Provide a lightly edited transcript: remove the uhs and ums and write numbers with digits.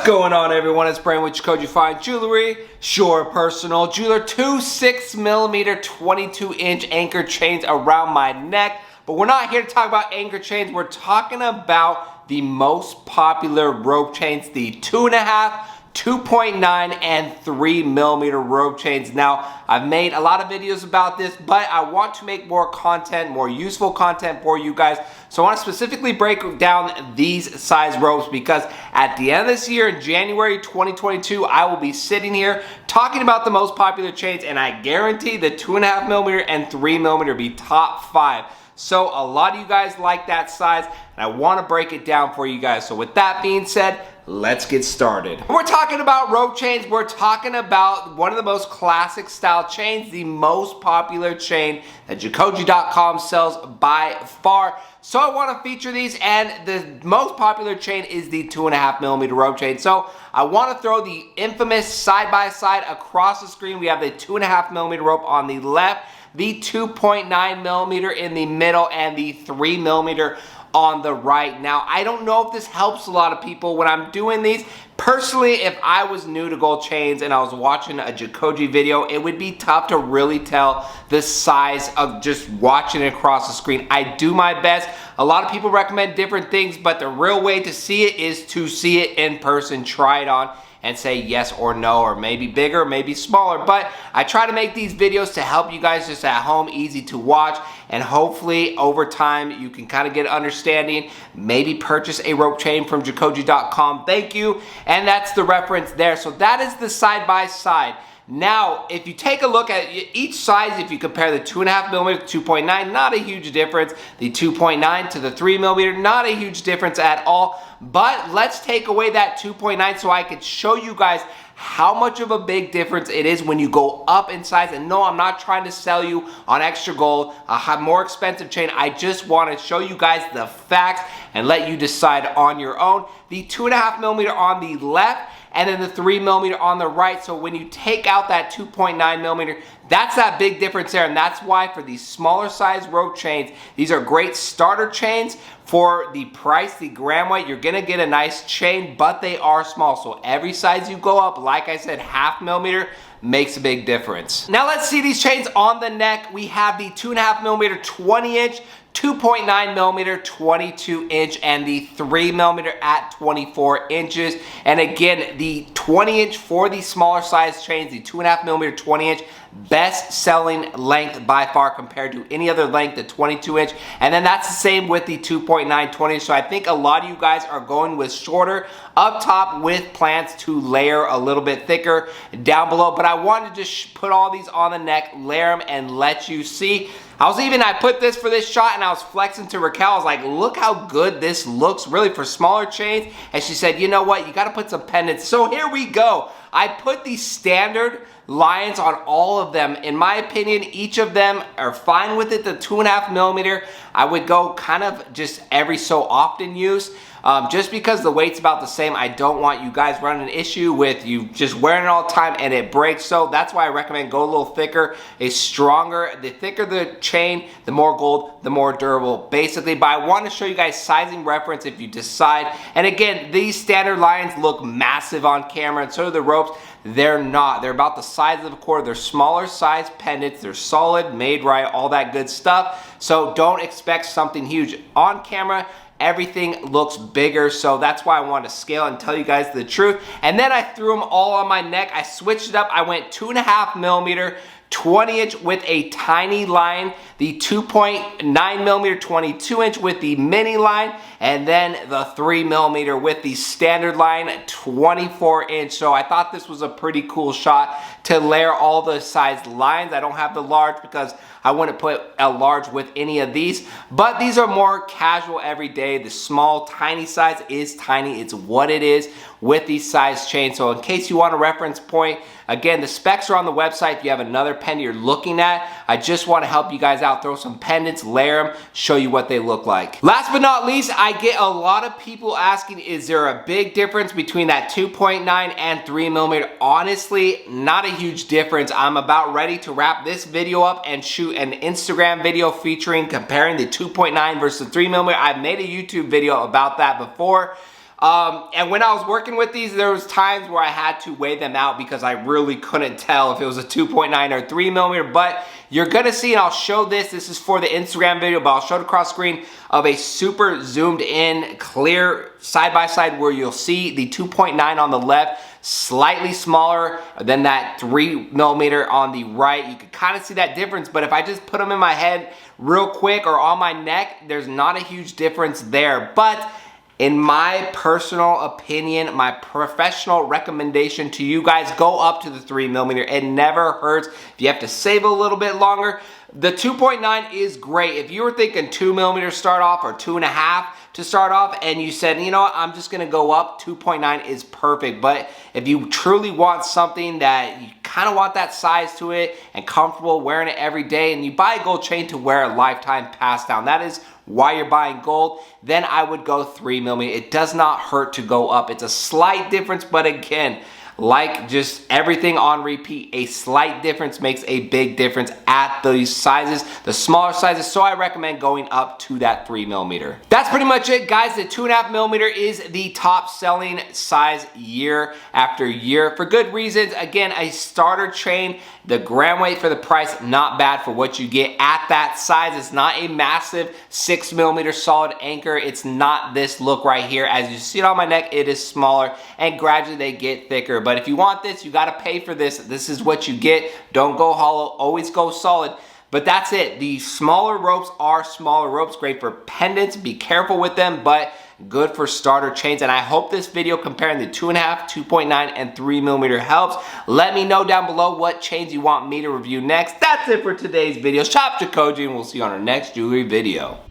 Going on, everyone? It's Brian with Koji Fine Jewelry, your personal jeweler. 2 6mm 22-inch anchor chains around my neck. But we're not here to talk about anchor chains. We're talking about the most popular rope chains, the 2.5, 2.9, and 3mm rope chains. Now, I've made a lot of videos about this, but I want to make more content, more useful content for you guys. So I want to specifically break down these size ropes because at the end of this year, in January 2022, I will be sitting here talking about the most popular chains, and I guarantee the 2.5mm and 3mm be top 5. So a lot of you guys like that size, and I want to break it down for you guys. So with that being said, let's get started. When we're talking about rope chains, we're talking about one of the most classic style chains, the most popular chain that Jacoji.com sells by far. So I want to feature these, and the most popular chain is the 2.5mm rope chain. So I want to throw the infamous side by side across the screen. We have the 2.5mm rope on the left, the 2.9mm in the middle, and the 3mm on the right. Now, I don't know if this helps a lot of people when I'm doing these. Personally, if I was new to gold chains and I was watching a Jacoji video, it would be tough to really tell the size of just watching it across the screen. I do my best. A lot of people recommend different things, but the real way to see it is to see it in person, try it on, and say yes or no, or maybe bigger, maybe smaller. But I try to make these videos to help you guys just at home, easy to watch, and hopefully over time you can kind of get an understanding. Maybe purchase a rope chain from Jacoji.com. Thank you. And that's the reference there. So that is the side by side. Now, if you take a look at each size, if you compare the 2.5mm to 2.9, not a huge difference. The 2.9 to the 3mm, not a huge difference at all. But let's take away that 2.9 so I could show you guys how much of a big difference it is when you go up in size. And no, I'm not trying to sell you on extra gold, a more expensive chain. I just want to show you guys the facts and let you decide on your own. The 2.5mm on the left, and then the 3mm on the right. So when you take out that 2.9mm, that's that big difference there. And that's why for these smaller size rope chains, these are great starter chains. For the price, the gram weight, you're gonna get a nice chain, but they are small. So every size you go up, like I said, 0.5mm makes a big difference. Now let's see these chains on the neck. We have the 2.5mm 20-inch, 2.9mm 22-inch, and the 3mm at 24 inches. And again, the 20-inch for the smaller size chains, the 2.5mm 20-inch, best selling length by far compared to any other length, the 22-inch. And then that's the same with the 2.9 20-inch. So I think a lot of you guys are going with shorter up top with plans to layer a little bit thicker down below. But I wanted to just put all these on the neck, layer them, and let you see. I put this for this shot and I was flexing to Raquel. I was like, look how good this looks really for smaller chains. And she said, you know what? You got to put some pendants. So here we go. I put the standard lines on all of them. In my opinion, each of them are fine with it. The 2.5mm, I would go kind of just every so often use. Just because the weight's about the same, I don't want you guys running an issue with you just wearing it all the time and it breaks. So that's why I recommend go a little thicker, a stronger. The thicker the chain, the more gold, the more durable, basically. But I want to show you guys sizing reference if you decide. And again, these standard lines look massive on camera, and so do the ropes. They're not. They're about the size of a quarter. They're smaller size pendants. They're solid, made right, all that good stuff. So don't expect something huge. On camera, everything looks bigger, so that's why I wanted to scale and tell you guys the truth. And then I threw them all on my neck. I switched it up. I went 2.5mm 20-inch with a tiny line, the 2.9mm 22-inch with the mini line, and then the 3mm with the standard line 24-inch. So I thought this was a pretty cool shot to layer all the size lines. I don't have the large because I wouldn't put a large with any of these, but these are more casual every day. The small, tiny size is tiny. It's what it is with these size chains. So in case you want a reference point, again, the specs are on the website. If you have another pendant you're looking at, I just want to help you guys out. Throw some pendants, layer them, show you what they look like. Last but not least, I get a lot of people asking, is there a big difference between that 2.9 and 3mm? Honestly, not a huge difference. I'm about ready to wrap this video up and shoot an Instagram video featuring comparing the 2.9 versus 3mm. I've made a YouTube video about that before. And when I was working with these, there was times where I had to weigh them out because I really couldn't tell if it was a 2.9 or 3mm, but you're gonna see, and I'll show this is for the Instagram video, but I'll show it across screen of a super zoomed in, clear side-by-side where you'll see the 2.9 on the left, slightly smaller than that 3mm on the right. You can kind of see that difference, but if I just put them in my head real quick or on my neck, there's not a huge difference there. But in my personal opinion, my professional recommendation to you guys, go up to the 3mm. It never hurts. If you have to save a little bit longer, the 2.9 is great. If you were thinking 2mm start off or 2.5 to start off and you said, you know what, I'm just gonna go up, 2.9 is perfect. But if you truly want something that you kind of want that size to it and comfortable wearing it every day, and you buy a gold chain to wear a lifetime pass down, that is why you're buying gold, then I would go 3mm. It does not hurt to go up. It's a slight difference, but again, like just everything on repeat, a slight difference makes a big difference at these sizes, the smaller sizes, so I recommend going up to that 3mm. That's pretty much it, guys. The 2.5mm is the top selling size year after year for good reasons. Again, a starter chain, the gram weight for the price, not bad for what you get at that size. It's not a massive 6mm solid anchor. It's not this look right here. As you see it on my neck, it is smaller, and gradually they get thicker. But if you want this, you gotta pay for this. This is what you get. Don't go hollow, always go solid. But that's it. The smaller ropes are smaller ropes, great for pendants. Be careful with them, but good for starter chains. And I hope this video comparing the 2.5, 2.9, and 3mm helps. Let me know down below what chains you want me to review next. That's it for today's video. Shop Jacoji, and we'll see you on our next jewelry video.